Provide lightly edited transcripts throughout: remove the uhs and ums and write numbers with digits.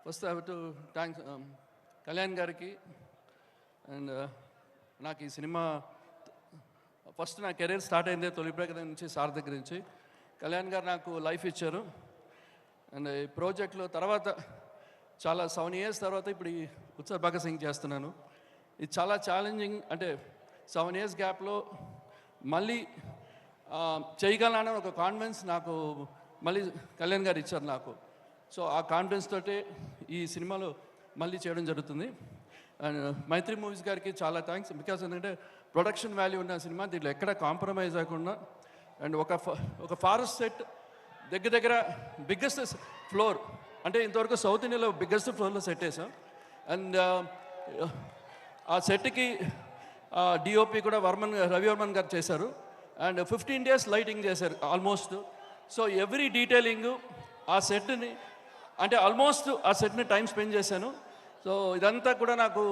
First I have to thanks Kalyan గారికి. And నాకు ఈ సినిమా ఫస్ట్ నా కెరీర్ స్టార్ట్ అయింది తొలి ప్రకటన నుంచి, సార్ దగ్గర నుంచి. కళ్యాణ్ గారు నాకు లైఫ్ ఇచ్చారు. అండ్ ఈ ప్రాజెక్ట్లో తర్వాత చాలా 7 years తర్వాత ఇప్పుడు ఈ ఉత్సవ్ భగత్ సింగ్ చేస్తున్నాను. ఇది చాలా ఛాలెంజింగ్. అంటే 7 years గ్యాప్లో మళ్ళీ చేయగలనని ఒక కాన్ఫిడెన్స్ నాకు మళ్ళీ కళ్యాణ్ గారు ఇచ్చారు నాకు. సో ఆ కాన్ఫిడెన్స్ తోటి ఈ సినిమాలో మళ్ళీ చేయడం జరుగుతుంది. అండ్ మైత్రి మూవీస్ గారికి చాలా థ్యాంక్స్. బికాస్ ఎందుకంటే ప్రొడక్షన్ వాల్యూ ఉన్న సినిమా, దీంట్లో ఎక్కడ కాంప్రమైజ్ అవ్వకుండా. అండ్ ఒక ఫారెస్ట్ సెట్ దగ్గర బిగ్గెస్ట్ ఫ్లోర్, అంటే ఇంతవరకు సౌత్ ఇండియాలో బిగ్గెస్ట్ ఫ్లోర్లో సెట్ వేసాం. అండ్ ఆ సెట్కి డిఓపి కూడా రవివర్మన్ గారు చేశారు. అండ్ 15 days లైటింగ్ చేశారు ఆల్మోస్ట్. సో ఎవ్రీ డీటెయిలింగ్ ఆ సెట్ని, అంటే ఆల్మోస్ట్ ఆ సెట్ని టైం స్పెండ్ చేశాను. సో ఇదంతా కూడా నాకు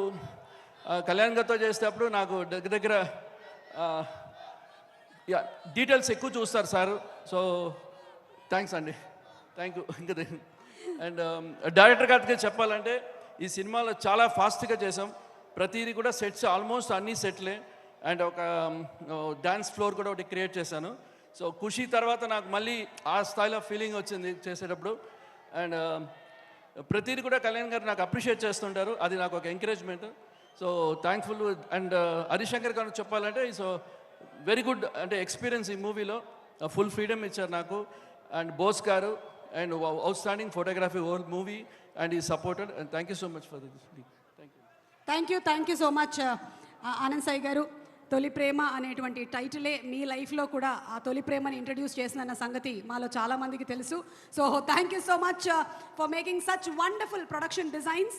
కళ్యాణ్ గారితో చేసేటప్పుడు నాకు దగ్గర డీటెయిల్స్ ఎక్కువ చూస్తారు సార్. సో థ్యాంక్స్ అండి, థ్యాంక్ యూ. ఇంకా అండ్ డైరెక్టర్ గారికి చెప్పాలంటే ఈ సినిమాలో చాలా ఫాస్ట్గా చేసాం. ప్రతిదీ కూడా సెట్స్ ఆల్మోస్ట్ అన్ని సెట్లే. అండ్ ఒక డ్యాన్స్ ఫ్లోర్ కూడా ఒకటి క్రియేట్ చేశాను. సో ఖుషి తర్వాత నాకు మళ్ళీ ఆ స్థాయిలో ఫీలింగ్ వచ్చింది చేసేటప్పుడు. అండ్ ప్రతిదీ కూడా కళ్యాణ్ గారు నాకు అప్రిషియేట్ చేస్తుంటారు, అది నాకు ఒక encouragement. So thankful. And Harishankar garu చెప్పాలంటే సో వెరీ గుడ్, అంటే ఎక్స్పీరియన్స్ ఈ మూవీలో ఫుల్ ఫ్రీడమ్ ఇచ్చారు నాకు. And Bose garu and outstanding photography whole movie and ఈ supported. And thank you so much for this. Thank you so much Anand Sai garu. Tholi ప్రేమ అనేటువంటి టైటిలే మీ లైఫ్లో కూడా ఆ తొలి ప్రేమని ఇంట్రడ్యూస్ చేసిన సంగతి మాలో చాలామందికి తెలుసు. So thank you so much for making such wonderful production designs.